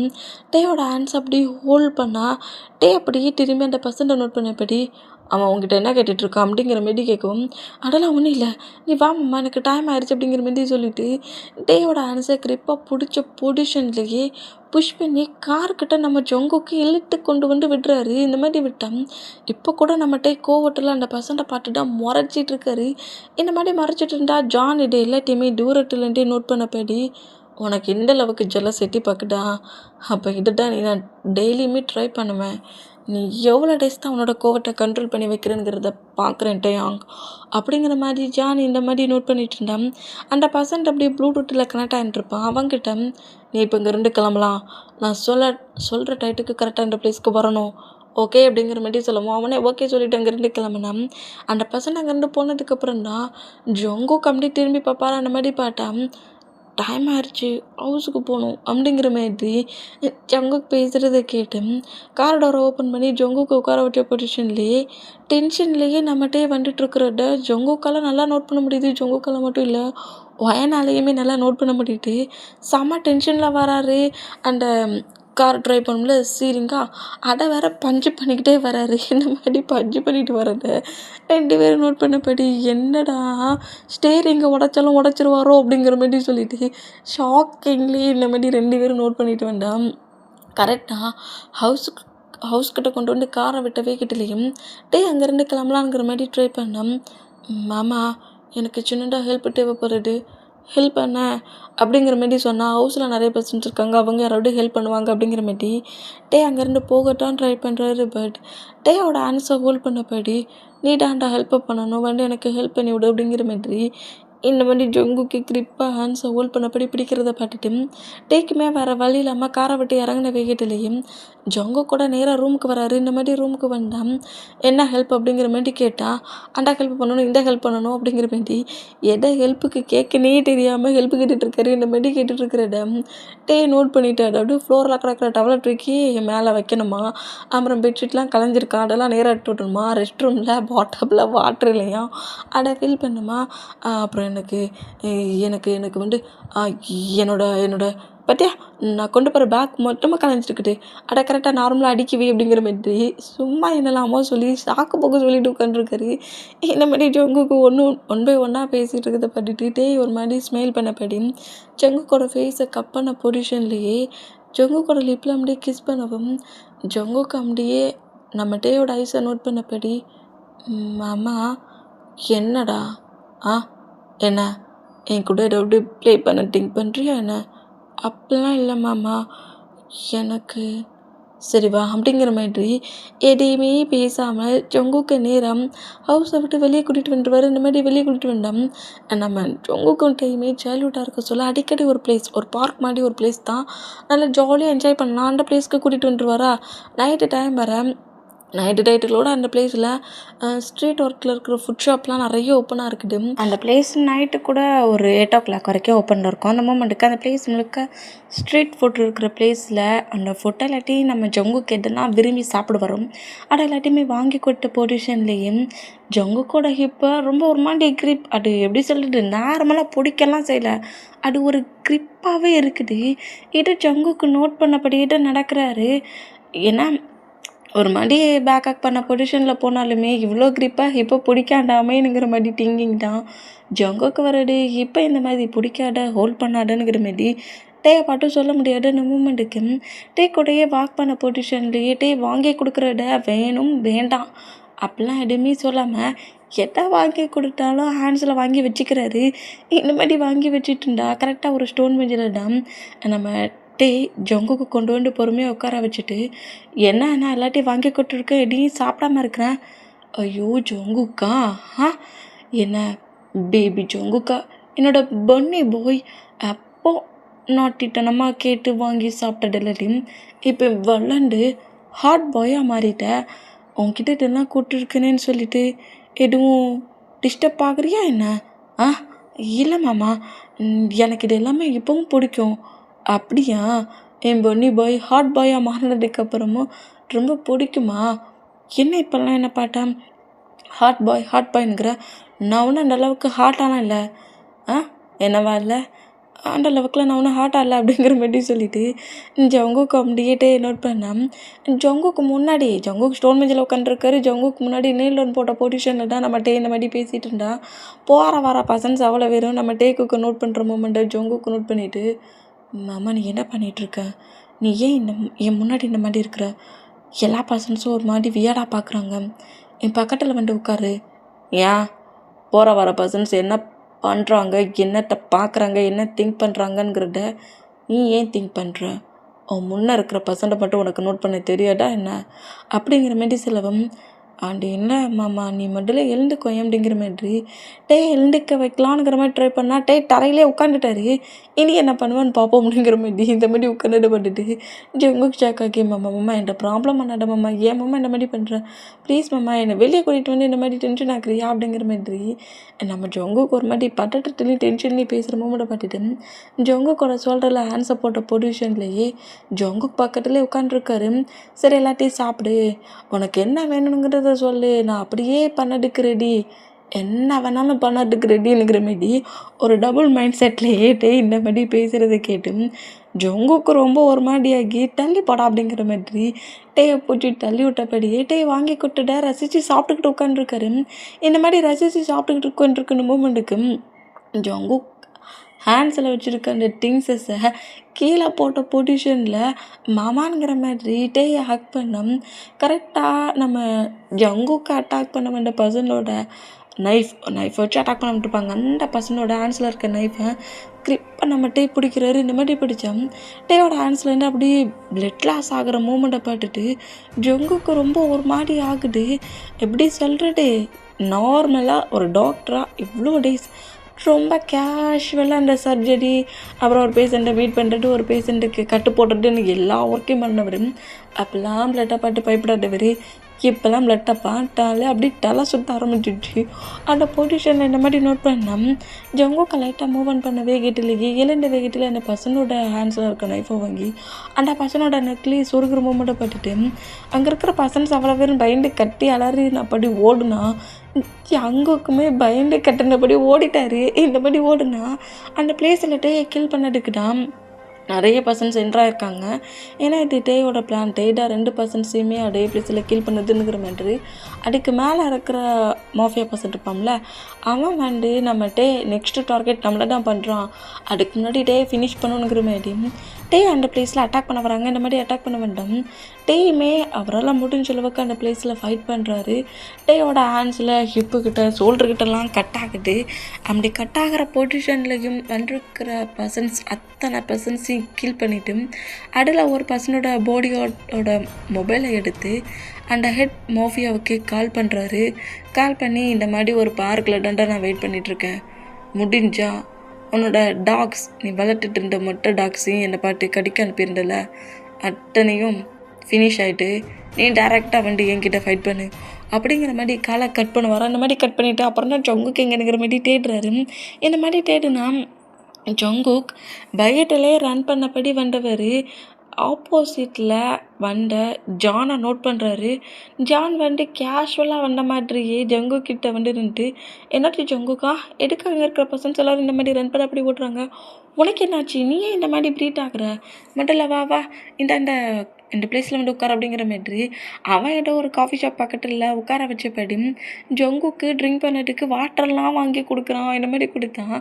டேயோட ஹேண்ட்ஸ் அப்படி ஹோல்ட் பண்ணால் டே அப்படியே திரும்பி அந்த பர்சனை நோட் பண்ணபடி அவன் அவங்ககிட்ட என்ன கேட்டுட்ருக்கான் அப்படிங்கிற மாரி கேட்கவும், அதெல்லாம் ஒன்றும் இல்லை நீ வா மாமா எனக்கு டைம் ஆயிடுச்சு அப்படிங்கிற மாரி சொல்லிவிட்டு டேயோட ஹேண்ட்ஸை கிரிப்பாக பிடிச்ச பொசிஷன்லேயே புஷ் பண்ணி கார்கிட்ட நம்ம ஜங்குக்கு இழுத்து கொண்டு வந்து விடுறாரு. இந்த மாதிரி விட்டான் இப்போ கூட நம்மகிட்ட கோவத்தில் அந்த பர்சன்ட்டை பார்த்துட்டா முறைச்சிட்டு இருக்காரு. இந்த மாதிரி மறைச்சிட்டு இருந்தா ஜான் இதை எல்லாத்தையுமே தூரத்துலேருந்தே நோட் பண்ணபடி, உனக்கு இந்த அளவுக்கு ஜெலஸ் எட்டி பார்க்குதா, அப்போ இதுதான் நீ நான் டெய்லியுமே ட்ரை பண்ணுவேன், நீ எவ்வளோ டேஸ் தான் உன்னோட கோவத்தை கண்ட்ரோல் பண்ணி வைக்கிறேங்கிறத பார்க்குறேன் டேயாங் அப்படிங்கிற மாதிரி ஜான் இந்த மாதிரி நோட் பண்ணிட்டு இருந்தான். அந்த பர்சன்ட் அப்படியே ப்ளூடூத்தில் கனெக்ட் ஆகிட்டுருப்பான். அவங்ககிட்ட நீ இப்போ இங்கேருந்து கிளம்பலாம், நான் சொல்கிற டைட்டுக்கு கரெக்டாக இந்த பிளேஸ்க்கு வரணும் ஓகே அப்படிங்கிற மாதிரி சொல்லுவோம். அவனே ஓகே சொல்லிவிட்டு அங்கேருந்து கிளம்புனான். அந்த பர்சன் அங்கேருந்து போனதுக்கப்புறம் தான் ஜொங்கோ கம்பி திரும்பி பார்ப்பாரு. அந்த மாதிரி பார்த்தா டைம் ஆயிடுச்சு ஹவுஸுக்கு போகணும் அப்படிங்கிற மாதிரி ஜங்குக்கு பேசுகிறத கேட்டு கார் டோரை ஓப்பன் பண்ணி ஜங்குக்கு உட்கார வச்ச பொசிஷன்லேயே டென்ஷன்லேயே நம்மகிட்டே வந்துட்டுருக்கிறத ஜங்குக்கால் நல்லா நோட் பண்ண முடியுது. ஜங்குக்கால் மட்டும் இல்லை வயனாலேயுமே நல்லா நோட் பண்ண முடியுது. செம்ம டென்ஷனில் வராரு. அந்த கார் ட்ரைவ் பண்ணல சீரிங்கா அதை வேற பஞ்சு பண்ணிக்கிட்டே வராரு. இந்த மாதிரி பஞ்சு பண்ணிட்டு வர்றத 2 பேரும் நோட் பண்ணபடி, என்னடா ஸ்டேரிங்கை உடைச்சாலும் உடைச்சிருவாரோ அப்படிங்கிற மாதிரி சொல்லிட்டு ஷாக்கிங்லி இந்த மாதிரி 2 பேரும் நோட் பண்ணிட்டு வந்தான். கரெக்டாக ஹவுஸ்கிட்ட கொண்டு வந்து காரை விட்டவே கிட்டலையும் டே அங்கேருந்து கிளம்பலாங்கிற மாதிரி ட்ரை பண்ணான். மாமா எனக்கு சின்னதாக ஹெல்ப் தேவைப்படுறது, ஹெல்ப் பண்ண அப்படிங்கிற மாரி சொன்னால் ஹவுஸில் நிறைய பர்சன்ஸ் இருக்காங்க, அவங்க யாராவது ஹெல்ப் பண்ணுவாங்க அப்படிங்கிற மாரி டே அங்கேருந்து போகட்டான்னு ட்ரை பண்ணுறாரு. பட் டேயோட ஆன்சரை ஹோல்ட் பண்ணபடி, நீ தான்டா ஹெல்ப் பண்ணணும் வந்து எனக்கு ஹெல்ப் பண்ணி விடு அப்படிங்கிற மாதிரி இந்த மாதிரி ஜங்குக்கு கிரிப்பாக ஹேண்ட்ஸை ஹோல்ட் பண்ணபடி பிடிக்கிறத பார்த்துட்டு டேக்குமே வேறு வழி இல்லாமல் காரை விட்டு இறங்கின வேகத்துலேயும் ஜங்கு கூட நேராக ரூமுக்கு வராரு. இந்த மாதிரி ரூமுக்கு வந்தால் என்ன ஹெல்ப் அப்படிங்கிற மாதிரி கேட்டால் அந்த ஹெல்ப் பண்ணணும் இந்த ஹெல்ப் பண்ணணும் அப்படிங்கிற மாதிரி எதை ஹெல்ப்புக்கு கேட்கனே தெரியாமல் ஹெல்ப் கேட்டுட்ருக்காரு. இந்த மாதிரி கேட்டுட்ருக்கிறத டே நோட் பண்ணிட்டாரு. அப்படியே ஃப்ளோரில் கிடக்கிற டவலை தூக்கி மேலே வைக்கணுமா, அப்புறம் பெட்ஷீட்லாம் கலைஞ்சிருக்கா அதெல்லாம் நேராக எடுத்து விட்டணுமா, ரெஸ்ட் ரூமில் பாட்டபில் வாட்டர் இல்லையா அதை ஃபில் பண்ணுமா, அப்புறம் எனக்கு எனக்கு எனக்கு வந்து என்னோட பார்த்தியா நான் கொண்டு போகிற பேக் மொத்தமாக கலைஞ்சிருக்குது, அட கரெக்டாக நார்மலாக அடிக்கவே அப்படிங்கிற மாதிரி சும்மா என்னலாமோ சொல்லி சாக்கு போக்கு சொல்லிட்டு உட்காந்துருக்காரு. இந்த மாதிரி ஜங்குக்கு ஒன் பை ஒன்னாக பேசிகிட்டு இருக்கிறத பார்த்துட்டு ஒரு மாதிரி ஸ்மைல் பண்ணபடி ஜங்குக்கோட ஃபேஸை கப் பண்ண பொசிஷன்லேயே ஜங்குக்கோட லிப்பில் அப்படியே கிஸ் பண்ணவும் ஜங்குக்கு அப்படியே நம்ம டேயோட ஐஸை நோட் பண்ணபடி, மாமா என்னடா என்ன என் கூட ஏதாவது ப்ளே பண்ண திங்க் பண்ணுறியா என்ன, அப்படிலாம் இல்லை மாமா, எனக்கு சரி வா அப்படிங்கிற மாதிரி எதையுமே பேசாமல் ஜங்குக்கு நேரம் ஹவுஸை விட்டு வெளியே கூட்டிகிட்டு வந்துடுவார். இந்த மாதிரி வெளியே கூட்டிகிட்டு வந்தோம் நம்ம ஜங்குக்கும் டைமே சைல்ட்ஹுட்டாக இருக்க சொல்ல அடிக்கடி ஒரு பிளேஸ், ஒரு பார்க் மாதிரி ஒரு பிளேஸ் தான், நல்லா ஜாலியாக என்ஜாய் பண்ணலாம். அந்த பிளேஸ்க்கு கூட்டிகிட்டு வந்துடுவாரா. நைட்டு டைம் வர நைட்டு டைட்டுகளோட அந்த பிளேஸில் ஸ்ட்ரீட் ஒர்க்கில் இருக்கிற ஃபுட் ஷாப்லாம் நிறைய ஓப்பனாக இருக்குது. அந்த பிளேஸ் நைட்டு கூட ஒரு 8 o'clock வரைக்கும் ஓப்பனில் இருக்கும். அந்த மூமெண்ட்டுக்கு அந்த பிளேஸ் முழுக்க ஸ்ட்ரீட் ஃபுட் இருக்கிற பிளேஸில் அந்த ஃபுட் எல்லாத்தையும் நம்ம ஜங்குக்கு எதுனா விரும்பி சாப்பிட வரும். அது எல்லாத்தையுமே வாங்கி கொடுத்த பொசிஷன்லேயும் ஜங்குக்கோட ஹிப்பை ரொம்ப ஒரு மாதிரி கிரிப், அது எப்படி சொல்கிறது, நார்மலாக பிடிக்கலாம் செய்யலை, அது ஒரு கிரிப்பாகவே இருக்குது. இது ஜங்குக்கு நோட் பண்ணபடியே தான் நடக்கிறாரு. ஏன்னா ஒரு மாதிரி பேக்கப் பண்ண பொசிஷனில் போனாலுமே இவ்வளோ கிரிப்பாக இப்போ பிடிக்காண்டாமேனுங்கிற மாதிரி திங்கிங் தான் ஜங்குக்கு வரது. இப்போ இந்த மாதிரி பிடிக்காத ஹோல்ட் பண்ணாதனுங்கிற மாதிரி டேயை பாட்டும் சொல்ல முடியாது. அந்த மூமெண்ட்டுக்கு டே கூடயே வாக் பண்ண பொசிஷன்லேயே டே வாங்கி கொடுக்குறத வேணும் வேண்டாம் அப்படிலாம் எதுவுமே சொல்லாமல் எதை வாங்கி கொடுத்தாலும் ஹேண்ட்ஸில் வாங்கி வச்சுக்கிறாரு. இந்த மாதிரி வாங்கி வச்சுட்டு இருந்தா கரெக்டாக ஒரு ஸ்டோன் பெஞ்சில் தான் நம்ம டே ஜங்குக்கு கொண்டு வந்து பொறுமையாக உட்கார வச்சுட்டு, என்ன நான் எல்லாத்தையும் வாங்கி கொடுத்துருக்கேன், எதையும் சாப்பிடாம இருக்கிறேன். ஐயோ ஜங்குக்கா, என்ன பேபி ஜங்குக்கா, என்னோட பன்னி பாய் அப்போ நாட்டிட்டனமாக கேட்டு வாங்கி சாப்பிட்டதில்லையும் இப்போ வளர்ந்து ஹாட் பாயாக மாறிட்டேன். உன்கிட்ட இதெல்லாம் கூப்பிட்டுருக்கேனேன்னு சொல்லிட்டு எதுவும் டிஸ்டர்ப் ஆகுறியா என்ன? இல்லை மாமா, எனக்கு இது எல்லாமே இப்போவும் பிடிக்கும். அப்படியா? என் பொன்னி பாய் ஹாட் பாயாக மாறினதுக்கப்புறமும் ரொம்ப பிடிக்குமா? என்ன இப்போல்லாம் என்ன பாட்டா ஹாட் பாய்ங்கிற? நான் ஒன்றும் அந்த அளவுக்கு ஹாட்டாலாம் இல்லை. என்னவா இல்லை? அந்த அளவுக்குலாம் நான் ஒன்றும் ஹாட்டாக இல்லை அப்படிங்கிற மாதிரி சொல்லிவிட்டு ஜங்குக்கு அப்படியே நோட் பண்ணேன். ஜங்குக்கு முன்னாடி ஜங்குக்கு ஸ்டோன் பெஞ்சில் உட்காந்துருக்காரு. ஜங்குக்கு முன்னாடி நீலோன் போட்ட பொசிஷனில் தான் நம்ம டே இந்த மாதிரி பேசிகிட்டு இருந்தா போகிற வர பசன்ஸ் அவ்வளோ வெறும் நம்ம டேக்குக்கு நோட் பண்ணுற மூமெண்ட்டை ஜங்குக்கு நோட் பண்ணிவிட்டு, மாமா நீ என்ன பண்ணிகிட்ருக்க? நீ ஏன் என் முன்னாடி இந்த மாதிரி இருக்கிற? எல்லா பர்சன்ஸும் ஒரு மாதிரி வியர்டாக பார்க்குறாங்க. என் பக்கத்தில் வந்து உட்காரு. ஏன் போகிற வர பர்சன்ஸ் என்ன பண்ணுறாங்க, என்னத்தை பார்க்குறாங்க, என்ன திங்க் பண்ணுறாங்கங்கிறத நீ ஏன் திங்க் பண்ணுற? அவன் முன்னே இருக்கிற பர்சன்ட்டை மட்டும் உனக்கு நோட் பண்ண தெரியாதா என்ன? அப்படிங்கிற மாதிரி சிலவம் ஆண்டு என்ன மாமா நீ முதல்ல எழுந்துக்கோ அப்படிங்கிற மாதிரி டே எழுந்துக்க வைக்கலான்ங்கிற மாதிரி ட்ரை பண்ணால் டே தரையிலே உட்காந்துட்டாரு. இனி என்ன பண்ணுவான்னு பார்ப்போம் அப்படிங்கிற மாதிரி இந்த மாதிரி உட்காந்துட்டு பண்ணிட்டு ஜங்குக்கு ஷாக்காக்கி, மாமா என்கிட்ட ப்ராப்ளம் பண்ணாட மாமா, ஏன் மாமா இந்த மாதிரி பண்ணுறேன், ப்ளீஸ் மாமா என்னை வெளியே கூட்டிகிட்டு வந்து இந்த மாதிரி டென்ஷன் ஆக்குறியா அப்படிங்கிற மாதிரி நம்ம ஜங்குக்கு ஒரு மாதிரி பதட்டத்துலேயும் டென்ஷன்லேயும் பேசுகிற மூமெண்ட்டை பார்த்துட்டு ஜங்குக்கோட சொல்கிறல ஹேண்ட்ஸை போட்ட பொசிஷன்லேயே ஜங்குக்கு பக்கத்துலேயே உட்காந்துருக்காரு. சரி எல்லாத்தையும் சாப்பிடு, உனக்கு என்ன வேணுங்கிறத சொல்லு, நான் அப்படியே பண்ணதுக்கு ரெடி, என்ன வேணாலும் பண்ணதுக்கு ரெடிங்கிற மாரி ஒரு டபுள் மைண்ட் செட்லேயே டே இந்த மாதிரி பேசுகிறத கேட்டு ஜங்குக்கு ரொம்ப ஒரு மாதிரியாகி தள்ளி போடா அப்படிங்கிற மாதிரி டேயை பூச்சி தள்ளி விட்டபடியே டே வாங்கி கொடுத்துட்ட ரசித்து சாப்பிட்டுக்கிட்டு உட்காந்துருக்காரு. இந்த மாதிரி ரசித்து சாப்பிட்டுக்கிட்டு உட்காந்துருக்குன்னு மூமெண்ட்டுக்கு ஜங்குக் ஹேண்ட்ஸில் வச்சுருக்க அந்த திங்ஸஸை கீழே போட்ட பொசிஷனில் மாமாங்கிற மாதிரி டேயை ஹக் பண்ணோம். கரெக்டாக நம்ம ஜங்குக்கு அட்டாக் பண்ண வேண்டிய பர்சனோட நைஃப் வச்சு அட்டாக் பண்ண விட்டுருப்பாங்க. அந்த பர்சனோட ஹேண்ட்ஸில் இருக்க நைஃபை கிரிப்பாக நம்ம டே பிடிக்கிறாரு. இந்த மாதிரி பிடிச்சோம் டேயோட ஹேண்ட்ஸ்லேருந்து அப்படியே பிளட் லாஸ் ஆகிற மூமெண்ட்டை பார்த்துட்டு ஜங்குக்கு ரொம்ப ஒரு மாதிரி ஆகுது. எப்படி சொல்கிறது, நார்மலாக ஒரு டாக்டராக இவ்வளோ டேஸ் ரொம்ப கேஷுவலாக அந்த சர்ஜரி, அப்புறம் ஒரு பேஷண்ட்டை மீட் பண்ணுறது, ஒரு பேஷண்ட்டுக்கு கட்டு போடுறதுன்னு எல்லா ஒர்க்கையும் பண்ணவர். அப்போல்லாம் பிளட்டை பார்த்து பயப்படாதவர். இப்போல்லாம் பிளட்டை பார்த்தாலே அப்படி தலை சுற்ற ஆரம்பிச்சிடுச்சு. அந்த பொசிஷனில் இந்த மாதிரி நோட் பண்ணால் ஜங்குக்கு லைட்டாக மூவ் ஆன் பண்ண வேகத்திலேயே எழுந்த வேகத்தில் அந்த பர்சனோட ஹேண்ட்ஸில் இருக்க நைஃபை வாங்கி அந்த பர்சனோட நெக்லேயே சொருகிற மூமெண்ட்டை பார்த்துட்டு அங்கே இருக்கிற பர்சன்ஸ் அவ்வளோ பேரும் பயந்து கட்டி அலறி நான் படி ஓடுனா ஜங்குக்குமே பயந்து கட்டினபடி ஓடிட்டாரு. இந்த மாதிரி ஓடுனா அந்த பிளேஸில் டேயை கில் பண்ணதுக்கு தான் நிறைய பர்சன்ஸ் என்ட்ராயிருக்காங்க. ஏன்னா இது டேயோட பிளான். டேடா 2 பர்சன்ஸையுமே அதே பிளேஸில் கில் பண்ணுதுங்கிற மாதிரி அதுக்கு மேலே இருக்கிற மாஃபியா பர்சன் இருப்பான்ல, அவன் வந்து நம்ம டே நெக்ஸ்ட்டு டார்கெட் நம்மளை தான் பண்ணுறான், அதுக்கு முன்னாடி டே ஃபினிஷ் பண்ணணுங்கிற மாதிரி டே அந்த பிளேஸில் அட்டாக் பண்ண வராங்க. இந்த மாதிரி அட்டாக் பண்ண வேண்டாம். டேயுமே அவரால் முடிஞ்ச அளவுக்கு அந்த பிளேஸில் ஃபைட் பண்ணுறாரு. டேயோட ஹேண்ட்ஸில் ஹிப்புக்கிட்ட ஷோல்டர்கிட்டலாம் கட் ஆகுது. அப்படி கட் ஆகிற பொசிஷன்லையும் வந்திருக்கிற பர்சன்ஸ் அத்தனை பர்சன்ஸையும் கில் பண்ணிவிட்டு அதில் ஒரு பர்சனோட பாடியோட மொபைலை எடுத்து அந்த ஹெட் மாஃபியாவுக்கு கால் பண்ணுறாரு. கால் பண்ணி இந்த மாதிரி ஒரு பார்க்கில் நான் வெயிட் பண்ணிகிட்ருக்கேன், முடிஞ்சா உன்னோட டாக்ஸ் நீ வளர்த்துட்டு இருந்த மொட்டை டாக்ஸையும் என்னை பாட்டு கடிக்க அனுப்பியிருந்தல அத்தனையும் ஃபினிஷ் ஆகிட்டு நீ டேரெக்டாக வந்து என்கிட்ட ஃபைட் பண்ணு அப்படிங்கிற மாதிரி காலை கட் பண்ண வர. அந்த மாதிரி கட் பண்ணிவிட்டு அப்புறம் தான் ஜங்குக் எங்கேங்கிற மாதிரி தேடுறாரு. இந்த மாதிரி தேடுனா ஜங்குக் பயட்டிலே ரன் பண்ணபடி வந்தவர் ஆப்போசிட்டில் வந்த ஜானை நோட் பண்ணுறாரு. ஜான் வந்து கேஷுவலாக வந்த மாதிரியே ஜங்குக் கிட்ட வந்து நின்றுட்டு, என்னாச்சு ஜங்குக்கா, எதுக்கு அங்கே இருக்கிற பர்சன்ஸ் எல்லோரும் இந்த மாதிரி ரன் பண்ண அப்படி ஓட்டுறாங்க, உனக்கு என்னாச்சு, நீ ஏன் இந்த மாதிரி ப்ரீட் ஆகுற, மட்டும் வா வா இந்த பிளேஸில் வந்து உட்கார அப்படிங்கிற மாதிரி அவன் ஏதோ ஒரு காஃபி ஷாப் பக்கத்தில் உட்கார வச்சபடி ஜங்குக்கு ட்ரிங்க் பண்ணதுக்கு வாட்டர்லாம் வாங்கி கொடுக்குறான். இந்த மாதிரி கொடுத்தான்.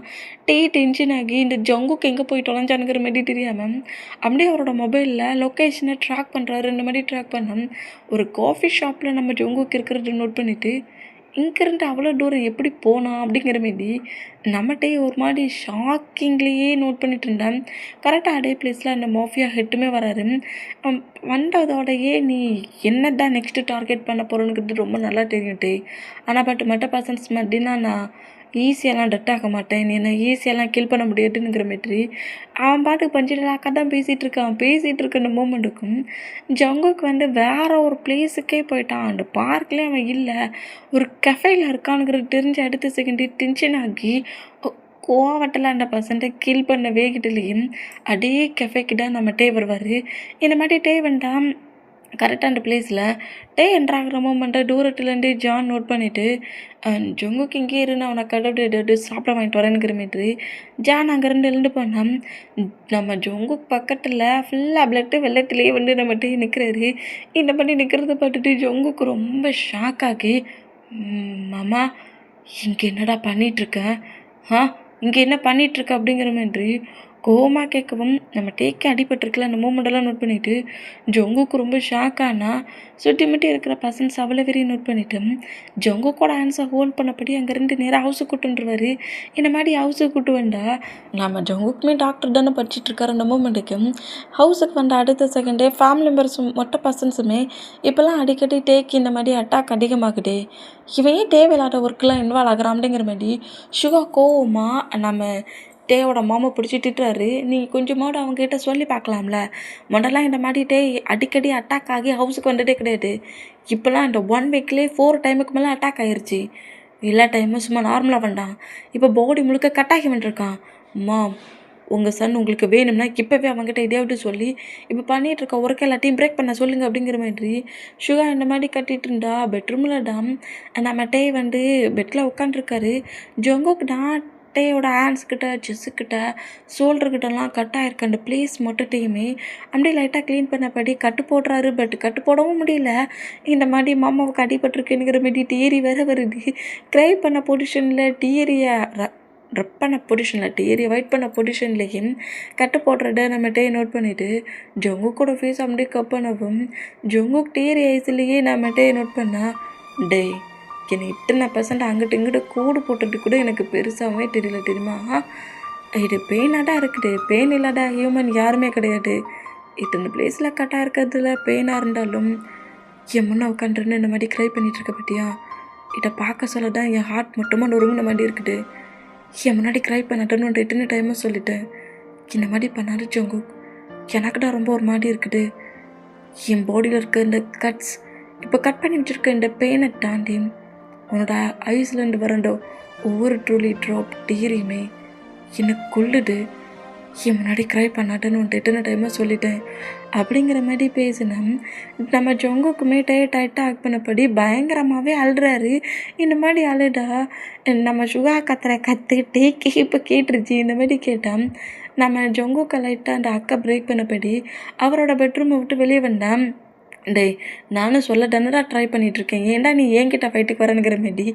டென்ஷன் ஆகி இந்த ஜங்குக்கு எங்கே போய் தொலைஞ்சானுங்கிற மாதிரி தெரியாமல் அப்படியே அவரோட மொபைலில் லொக்கேஷனை ட்ராக் பண்ணுறாரு. இந்த மாதிரி ட்ராக் பண்ண ஒரு காஃபி ஷாப்பில் நம்ம ஜங்குக்கு இருக்கிறத நோட் பண்ணிவிட்டு இங்கேருந்து அவ்வளோ தூரம் எப்படி போனான் அப்படிங்கிற மாரி நம்மகிட்டே ஒரு மாதிரி ஷாக்கிங்லேயே நோட் பண்ணிட்டு இருந்தேன். கரெக்டாக அதே பிளேஸில் அந்த மாஃபியா ஹெட்டுமே வராரு. வந்ததோடையே நீ என்ன தான் நெக்ஸ்ட்டு டார்கெட் பண்ண போகிறோங்கிறது ரொம்ப நல்லா தெரியும்ட்டே, ஆனால் மற்ற பர்சன்ஸ் மாதிரினா நான் ஈஸியெல்லாம் டெட் ஆக மாட்டேன், நீ என்ன ஈஸியெல்லாம் கில் பண்ண முடியாதுங்கிற மாதிரி அவன் பாட்டுக்கு பஞ்சிடலாக்கா தான் பேசிகிட்டு இருக்க அந்த மூமெண்ட்டுக்கும் ஜங்குக்கு வந்து வேற ஒரு பிளேஸுக்கே போயிட்டான். அந்த பார்க்லேயே அவன் இல்லை, ஒரு கஃபேயில் இருக்கானுங்கிறது தெரிஞ்சு அடுத்த செகண்டு டென்ஷன் ஆகி கோவத்தில் அந்த பர்சன்ட்டை கில் பண்ண வேகிட்டுலேயும் அதே கஃபேக்கிட்ட நம்ம டே வருவார். இந்த மாதிரி டே வேண்டாம் கரெக்டாக அந்த பிளேஸில் டே என்ட்ராகிற மூமெண்ட்டை தூரத்துலேருந்தே ஜான் நோட் பண்ணிவிட்டு ஜங்குக்கு இங்கே இருந்து அவனை கடவுள் சாப்பிட வாங்கிட்டு வரேனுங்கிற மாதிரி ஜான் அங்கேருந்து எழுந்து போனால் நம்ம ஜங்குக்கு பக்கத்தில் ஃபுல்லாக பிளட்டு வெள்ளத்துலேயே வந்து நம்ம டே நிற்கிறாரு. இந்த மாதிரி நிற்கிறத பார்த்துட்டு ஜங்குக்கு ரொம்ப ஷாக் ஆகி, மாமா இங்கே என்னடா பண்ணிகிட்ருக்கேன், இங்கே என்ன பண்ணிகிட்ருக்க அப்படிங்கிற மாதிரி கோவமாக கேட்கவும் நம்ம டேக்கு அடிபட்டிருக்கல அந்த மூமெண்டெல்லாம் நோட் பண்ணிவிட்டு ஜங்குக்கு ரொம்ப ஷாக்கானா சுற்றி முட்டி இருக்கிற பர்சன்ஸ் அவ்வளோ வெறியும் நோட் பண்ணிவிட்டு ஜங்குக்கோட ஆன்ஸை ஹோல்ட் பண்ணபடி அங்கேருந்து நேராக ஹவுஸுக்கு கூட்டுருவார். இந்த மாதிரி ஹவுஸுக்கு கூட்டு வந்தால் நம்ம ஜங்குக்குமே டாக்டர் தானே படிச்சுட்ருக்காரு. அந்த மூமெண்ட்டுக்கு ஹவுஸுக்கு வந்த அடுத்த செகண்டே ஃபேமிலி மெம்பர்ஸும் மொட்டை பர்சன்ஸுமே இப்போல்லாம் அடிக்கடி டேக்கு இந்த மாதிரி அட்டாக் அதிகமாகுது, இவன் ஏன் தேவையில்லாத ஒர்க்கெலாம் இன்வால்வ் ஆகிறான் அப்படிங்கிற மாதிரி சுகா கோவமாக நம்ம டேயோட மாமா பிடிச்சி திட்டுறாரு. நீ கொஞ்சமாவது அவங்ககிட்ட சொல்லி பார்க்கலாம்ல, முதல்லாம் இந்த மாதிரி டே அடிக்கடி அட்டாக் ஆகி ஹவுஸுக்கு வந்துட்டே கிடையாது, இப்போலாம் இந்த 1 வீக்லேயே 4 டைமுக்கு மேலே அட்டாக் ஆகிருச்சு, எல்லா டைமும் சும்மா நார்மலாக வந்தான், இப்போ பாடி முழுக்க கட்டாகி வந்துருக்கான். அம்மா உங்கள் சன் உங்களுக்கு வேணும்னா இப்போவே அவங்ககிட்ட இதையாவது சொல்லி இப்போ பண்ணிகிட்டு இருக்க ஒர்க் எல்லாத்தையும் பிரேக் பண்ண சொல்லுங்கள் அப்படிங்கிற மாதிரி சுகா இந்த மாதிரி கட்டிகிட்டு இருந்தா. பெட்ரூமில் தான் நம்ம டே வந்து பெட்டில் உட்காந்துருக்காரு. ஜங்குக்கு தான் டேயோட ஹேண்ட்ஸ்கிட்ட செஸ்ஸுக்கிட்ட ஷோல்டர்கிட்டலாம் கட் ஆகிருக்கு அந்த பிளேஸ் மொட்டத்தையுமே அப்படியே லைட்டாக க்ளீன் பண்ணபடி கட்டு போடுறாரு. பட் கட்டு போடவும் முடியல, இந்த மாதிரி மாமாவுக்கு அடிபட்டிருக்குங்கிற மாதிரி டியரி வேறு வருது. க்ரை பண்ண பொசிஷனில் டியரியை ரப் பண்ண பொசிஷனில் டியரியை வெயிட் பண்ண பொசிஷன்லேயும் கட்டு போடுறத நம்ம டே நோட் பண்ணிவிட்டு ஜங்குக்கோட ஃபேஸ் அப்படியே கப் பண்ணவும் ஜங்குக் டியரி ஐஸ்லேயே நம்ம டே நோட் பண்ணால், டே என்னை இத்தனை பர்சன்ட் அங்கிட்டு இங்கிட்ட கூடு போட்டுட்டு கூட எனக்கு பெருசாகவே தெரியல தெரியுமா, இது பெயினாக தான் இருக்குது, பெயின் இல்லாத ஹியூமன் யாருமே கிடையாது, இத்தனை பிளேஸில் கட்டாக இருக்கிறதுல பெயினாக இருந்தாலும் என் முன்னே உட்காந்துருந்து இந்த மாதிரி க்ரை பண்ணிகிட்ருக்க பற்றியா, இதை பார்க்க சொல்ல தான் என் ஹார்ட் மட்டுமா நொறுங்கின மாதிரி இருக்குது, என் முன்னாடி க்ரை பண்ணட்டேன்னு எத்தனை டைமாக சொல்லிட்டேன், இந்த மாதிரி பண்ணாரு ஜங்குக், எனக்கு தான் ரொம்ப ஒரு மாதிரி இருக்குது, என் பாடியில் இருக்க இந்த கட்ஸ் இப்போ கட் பண்ணி வச்சுருக்க இந்த பெயினை தாண்டி உன்னோட ஐஸ்லேருந்து வரண்டோ ஒவ்வொரு ட்ரூலி ட்ராப் டியரியுமே என்னை கொல்லுது, என் முன்னாடி க்ரை பண்ணாட்டேன்னு எத்தனை டைமாக சொல்லிட்டேன் அப்படிங்கிற மாதிரி பேசினா நம்ம ஜங்குக்குமே டைட்டாக ஆக்ட் பண்ணபடி பயங்கரமாகவே அழுறாரு. இந்த மாதிரி அழுதா நம்ம சுகா கத்துற டேக்கே இப்போ கேட்டுருச்சு. இந்த மாதிரி கேட்டால் நம்ம ஜங்குக்கு லைட்டாக அந்த அக்கா பிரேக் பண்ணபடி அவரோட பெட்ரூமை விட்டு வெளியே வந்தான். டேய் நானும் சொல்ல தானடா ட்ரை பண்ணிகிட்ருக்கேன், ஏன்டா நீ என்கிட்ட ஃபைட்டுக்கு வரேனுங்கிற மாரி.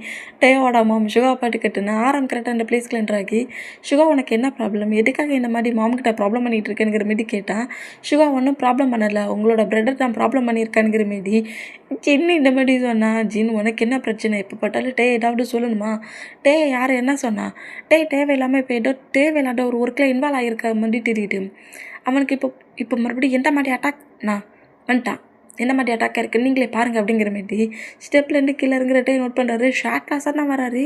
டேயோட மாம் சுகா பாட்டு கட்டுன்னு ஆரம் கரெக்டாக அந்த பிளேஸ்க்கு என்ட்ராகி, சுகா உனக்கு என்ன ப்ராப்ளம், எதுக்காக இந்த மாதிரி மாம்கிட்ட ப்ராப்ளம் பண்ணிகிட்டு இருக்கேனுங்கிற மாரி கேட்டான். சுகா ஒன்றும் ப்ராப்ளம் பண்ணலை, உங்களோட பிரதர் தான் ப்ராப்ளம் பண்ணியிருக்கானுங்கிற மாரி. ஜின்னு இந்த மாதிரி சொன்னா. ஜின் உனக்கு என்ன பிரச்சனை, எப்போ பார்த்தாலும் டே ஏதாவது சொல்லணுமா, டே யார் என்ன சொன்னா, டே தேவையில்லாமல் இப்போ ஏதோ தேவையில்லாத ஒரு ஒர்க்கில் இன்வால்வ் ஆகியிருக்க மாதிரி தெரியுது. அவனுக்கு இப்போ இப்போ மறுபடியும் எந்த மாதிரி அட்டாக் நான் வந்துட்டான், என்ன மாதிரி அட்டாக்காக இருக்குது நீங்களே பாருங்கள் அப்படிங்கிற மாரி ஸ்டெப்லேருந்து கீழே இறங்குறட்டே நோட் பண்ணுறாரு. ஷார்ட் கிளாஸாக தான் வராரு,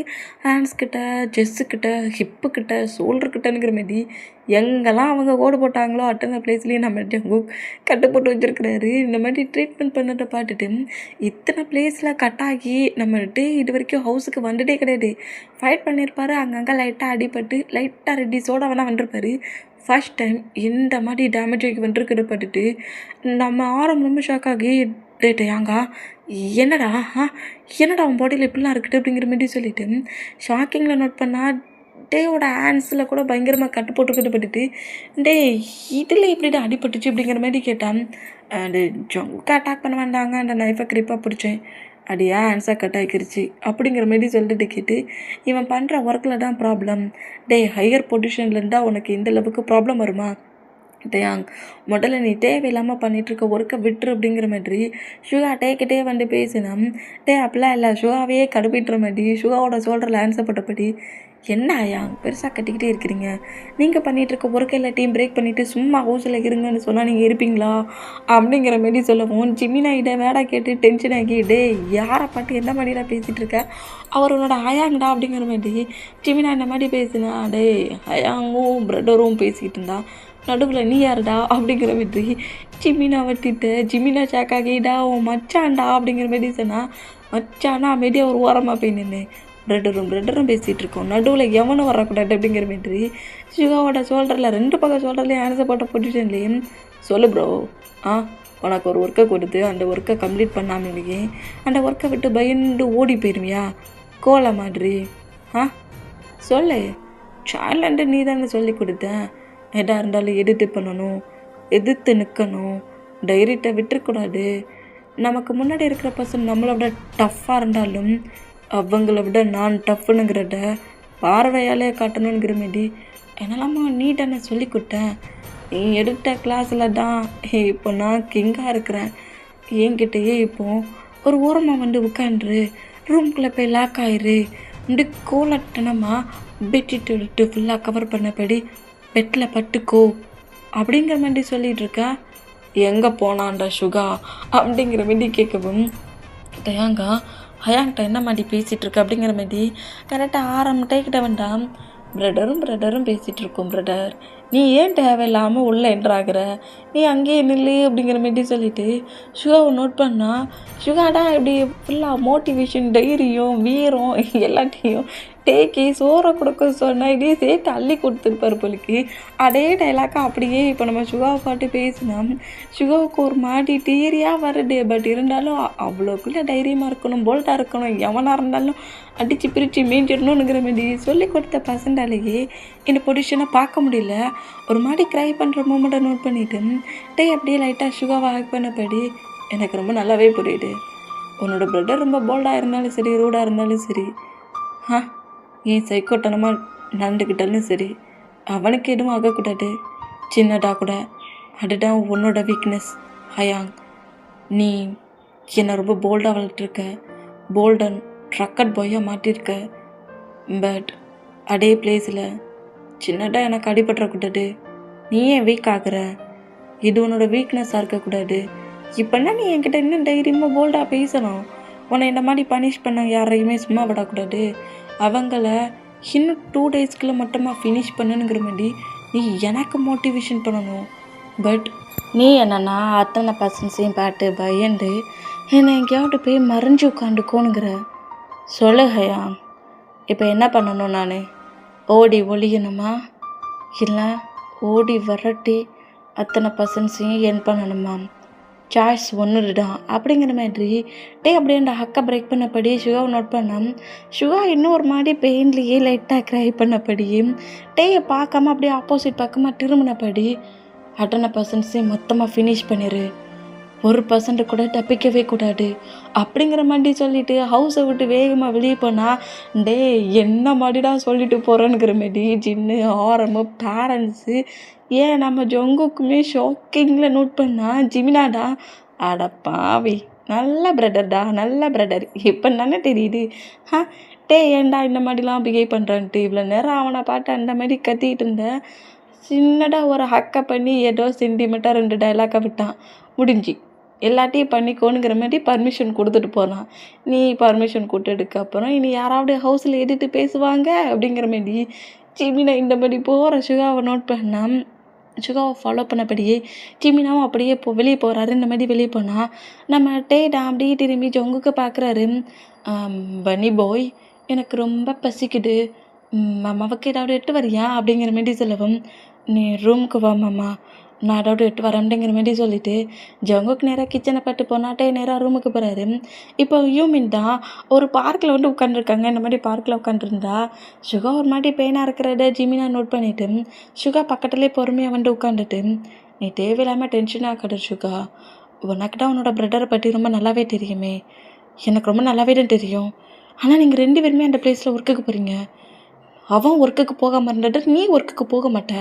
ஹேண்ட்ஸ்கிட்ட, செஸ்ஸுக்கிட்ட, ஹிப்புக்கிட்ட, ஷோல்டர்கிட்டங்கிற மாரி எங்கெல்லாம் அவங்க ஓடு போட்டாங்களோ அட்டன பிளேஸ்லேயும் நம்ம கட்டு போட்டு வச்சுருக்கிறாரு. இந்த மாதிரி ட்ரீட்மெண்ட் பண்ணதை பார்த்துட்டு இத்தனை பிளேஸில் கட்டாகி நம்மகிட்ட இது வரைக்கும் ஹவுஸுக்கு வந்துட்டே கிடையாது. ஃபைட் பண்ணியிருப்பாரு, அங்கங்கே லைட்டாக அடிபட்டு லைட்டாக ரெட்டிஸோட வேணால் வந்திருப்பாரு. ஃபர்ஸ்ட் டைம் இந்த மாதிரி டேமேஜ் ஆகி வந்துருக்கிற பட்டுட்டு நம்ம ஆரம் ரொம்ப ஷாக் ஆகி, டேயாங்கா என்னடா என்னடா அவன் பாடியில் இப்படிலாம் இருக்குது அப்படிங்கிற மாதிரி சொல்லிட்டு ஷாக்கிங்கில் நோட் பண்ணால் டேயோட ஹேண்ட்ஸில் கூட பயங்கரமாக கட்டு போட்டுக்கிட்டு டே இதில் எப்படிடா அடிபட்டுச்சு அப்படிங்கிற மாதிரி கேட்டான். அண்டு ஜொங்க அட்டாக் பண்ண வேண்டாங்க, அந்த நைஃபை கிரிப்பாக பிடிச்சேன், அடியா ஆன்சர் கட் ஆகிருச்சு அப்படிங்கிற மாரி சொல்லிட்டு கேட்டு, இவன் பண்ணுற ஒர்க்கில் தான் ப்ராப்ளம், டே ஹையர் பொசிஷனில் இருந்தால் உனக்கு இந்த அளவுக்கு ப்ராப்ளம் வருமா, டேயாங் முதல்ல நீ தேவையில்லாமல் பண்ணிகிட்ருக்க ஒர்க்கை விட்டுரு அப்படிங்கிற மாதிரி சுகா டேக்கிட்டே வந்து பேசினோம். அப்படிலாம் இல்லை, சுகாவையே கடுப்பிட்டுற மாதிரி சுகாவோட சொல்கிற ஆன்சர் பட்டபடி, என்ன ஐயா பெருசாக கட்டிக்கிட்டே இருக்கிறீங்க, நீங்கள் பண்ணிகிட்ருக்க ஒர்க்கை எல்லாத்தையும் பிரேக் பண்ணிவிட்டு சும்மா ஹவுஸில் இருங்கன்னு சொன்னால் நீங்கள் இருப்பீங்களா அப்படிங்கிற மாரி சொல்லவும் ஜிமினாகிட்ட வேடா கேட்டு டென்ஷன் ஆகி, டே யாரை பாட்டு என்ன மாதிரிடா பேசிகிட்டு இருக்க, அவரோட ஹயாங்கடா அப்படிங்கிற மாதிரி ஜிமினா இந்த மாதிரி பேசினா. டே ஹயாங்கும் பிரதரும் பேசிக்கிட்டு இருந்தா, நடுவில் நீ யாருடா அப்படிங்கிற மாதிரி ஜிமினா வட்டிட்டு ஜிமினா சாக்காகிடா உன் மச்சான்டா அப்படிங்கிற மாதிரி சொன்னால், மச்சானா அமைதியாக ஒரு ஓரமாக போய் நின்று பிரதரும் பேசிகிட்டு இருக்கோம், நடுவில் எவனும் வரக்கூடாது அப்படிங்கிற மாதிரி சுகாவோட ஷோல்டரில் 2 பக்கம் ஷோல்டர்லேயும் ஆன்சர் போட்ட பொசிஷன்லேயும், சொல்லு ப்ரோ, உனக்கு ஒரு ஒர்க்கை கொடுத்து அந்த ஒர்க்கை கம்ப்ளீட் பண்ணாமலேயே அந்த ஒர்க்கை விட்டு பயந்து ஓடி போயிருவியா கோலை மாதிரி, சொல்லு, சேலண்டு நீ தானே சொல்லி கொடுத்தேன், எதாக இருந்தாலும் எதிர்த்து பண்ணணும், எதிர்த்து நிற்கணும், டைரக்டை விட்டுறக்கூடாது, நமக்கு முன்னாடி இருக்கிற பர்சன் நம்மளோட டஃப்பாக இருந்தாலும் அவங்கள விட நான் டஃப்புனுங்கிறத பார்வையாலே காட்டணுங்கிற மாரி என்னெல்லாமா நீ தானே சொல்லி கொடுத்தேன், நீ எடுத்த கிளாஸில் தான் இப்போ நான் கிங்காக இருக்கிறேன், என்கிட்டயே இப்போது ஒரு ஓரமாக வந்து உட்காந்துரு, ரூம்குள்ளே போய் லாக் ஆயிரு, இப்படி கோலட்டனமாக பெட்ஷீட் எடுத்து ஃபுல்லாக கவர் பண்ணபடி பெட்டில் பட்டுக்கோ அப்படிங்கிற மாதிரி சொல்லிகிட்டு இருக்கா. எங்கே போனான்டா சுகா அப்படிங்கிற மாதிரி கேட்கவும், தயாங்கா ஹயாங்கிட்ட என்ன மாதிரி பேசிகிட்டு இருக்க அப்படிங்கிற மாதிரி கரெக்டாக ஆரம்பிட்டேக்கிட்ட வேண்டாம். பிரதரும் பேசிகிட்டு இருக்கோம், பிரதர் நீ ஏன் தேவையில்லாமல் உள்ளே என்ட்ராகிற, நீ அங்கேயே நில்லு அப்படிங்கிற மாதிரி சொல்லிவிட்டு சுகாவை நோட் பண்ணால், சுகாடா இப்படி ஃபுல்லாக மோட்டிவேஷன் தைரியம் வீரம் எல்லாத்தையும் டேக்கி சோறை கொடுக்க சொன்னால் இதே சேர்த்து அள்ளி கொடுத்துருப்பார் போலிக்கு. அதே டைலாக்காக அப்படியே இப்போ நம்ம சுகாவை பாட்டு பேசினா சுகாவுக்கு ஒரு மாட்டி டீரியாக வருது. பட் இருந்தாலும் அவ்வளோக்குள்ளே தைரியமாக இருக்கணும், போல்ட்டாக இருக்கணும், எவனாக இருந்தாலும் அடித்து பிரித்து மேய்ஞ்சிடணுங்கிற மாதிரி சொல்லி கொடுத்த பசண்டாலேயே இந்த பொசிஷனை பார்க்க முடியல. ஒரு மாதிரி க்ரை பண்ணுற மூமெண்ட்டை நோட் பண்ணிவிட்டு அப்படியே லைட்டாக சுகாவை ஹேக் பண்ணபடி, எனக்கு ரொம்ப நல்லாவே புரியுது, உன்னோட பிரதர் ரொம்ப போல்டாக இருந்தாலும் சரி, ரூடாக இருந்தாலும் சரி, ஏன் சைக்கோட்டனமாக நடந்துக்கிட்டாலும் சரி, அவனுக்கு எதுவும் ஆகக்கூடாது, சின்னதாக கூட, அதுதான் உன்னோட வீக்னஸ் ஹயாங். நீ என்னை ரொம்ப போல்டாக வளர்த்துருக்க, போல்டன் ட்ரக்கட் பாயாக மாட்டியிருக்க, பட் அதே பிளேஸில் சின்னதாக எனக்கு அடிபட்டுறக்கூடாது, நீ ஏன் வீக் ஆகுற, இது உன்னோட வீக்னஸாக இருக்கக்கூடாது, இப்போன்னா நீ என்கிட்ட இன்னும் தைரியமாக போல்டாக பேசணும், உன்னை இந்த மாதிரி பனிஷ் பண்ண யாரையுமே சும்மா விடக்கூடாது, அவங்கள இன்னும் 2 டேஸ்க்குள்ளே மட்டுமா ஃபினிஷ் பண்ணணுங்கிற மாதிரி நீ எனக்கு மோட்டிவேஷன் பண்ணணும். பட் நீ என்னன்னா அத்தனை பர்சன்ஸையும் பார்த்து பயந்து என்னை எங்கேயாவது போய் மறைஞ்சு உட்காந்துக்கோனுங்கிற. சொல்லு ஹயா, இப்போ என்ன பண்ணணும், நான் ஓடி ஒழியணுமா, இல்லை ஓடி வரட்டி அத்தனை பர்சன்ஸையும் என் பண்ணணுமா, சாய்ஸ் ஒன்றுதான் அப்படிங்கிற மாதிரி அப்படியே அந்த ஹக்கை பிரேக் பண்ணபடி சுகாவை நோட் பண்ணான். சுகா இன்னும் ஒரு மாதிரி பெயின்லேயே லைட்டாக க்ரை பண்ணபடியே பார்க்காம அப்படியே ஆப்போசிட் பக்கமாக திரும்பினபடி அத்தனை பர்சன்ஸையும் மொத்தமாக ஃபினிஷ் பண்ணிடு, 1% கூட தப்பிக்கவே கூடாது அப்படிங்கிற மாதிரி சொல்லிட்டு ஹவுஸை விட்டு வேகமாக வெளியே போனால், டே என்ன மாதிரிடா சொல்லிட்டு போகிறேன்னுங்கிற மாரி ஜின்னு, ஆரம்பு, பேரண்ட்ஸு, ஏன் நம்ம ஜொங்குக்குமே ஷாக்கிங்கில் நோட் பண்ணா ஜிமினாடா, அட பாவி நல்ல பிரதர்டா, நல்ல பிரதர், இப்போ தானே தெரியுது. டே ஏன்டா இந்த மாதிரிலாம் பிஹேவ் பண்ணுறான்ட்டு இவ்வளோ நேரம் அவனை பார்த்து அந்த மாதிரி கத்திக்கிட்டு இருந்தேன். சின்னதாக ஒரு ஹக்கை பண்ணி ஏதோ சென்டிமீட்டர் 2 டைலாக்கை விட்டான், முடிஞ்சு. எல்லாத்தையும் பண்ணிக்கோணுங்கிற மாதிரி பர்மிஷன் கொடுத்துட்டு போனான். நீ பர்மிஷன் கொடுத்ததுக்கு அப்புறம் இனி யாராவது ஹவுஸில் எதிர்த்து பேசுவாங்க அப்படிங்கிற மாதிரி ஜிமினா இந்த மாதிரி போகிற சுகாவை நோட் பண்ணான். சுகாவை ஃபாலோ பண்ணபடியே ஜிமினாவும் அப்படியே வெளியே போகிறாரு. இந்த மாதிரி வெளியே போனால் நம்ம டேடா அப்படியே திரும்பி ஜொங்குக்கு பார்க்குறாரு. பனி பாய், எனக்கு ரொம்ப பசிக்குது, மாமாவுக்கு ஏதாவது எட்டு வரியா அப்படிங்கிற மாரி சொல்லவும், நீ ரூமுக்கு வா மாமா, நான் ஏதாவது எட்டு வரேன்ங்கிற மாரி சொல்லிவிட்டு ஜங்குக்கு நேராக கிச்சனை பட்டு போனாட்டே நேராக ரூமுக்கு போகிறாரு. இப்போ யூமின் தான் ஒரு பார்க்கில் வந்து உட்காந்துருக்காங்க. இந்த மாதிரி பார்க்கில் உட்காந்துருந்தா சுகா ஒரு மாதிரி பெயினாக இருக்கிறத ஜிமினா நோட் பண்ணிவிட்டு சுகா பக்கத்துலேயே பொறுமையாக வந்து உட்காந்துட்டு, நீ தேவையில்லாமல் டென்ஷன் ஆகாத சுகா, உனக்கு தான் உன்னோட பிரதரை பற்றி ரொம்ப நல்லாவே தெரியுமே, எனக்கு ரொம்ப நல்லாவே தான் தெரியும். ஆனால் நீங்கள் 2 பேருமே அந்த பிளேஸில் ஒர்க்குக்கு போகிறீங்க. அவன் ஒர்க்குக்கு போகாமல் இருந்துட்டு நீ ஒர்க்குக்கு போக மாட்ட.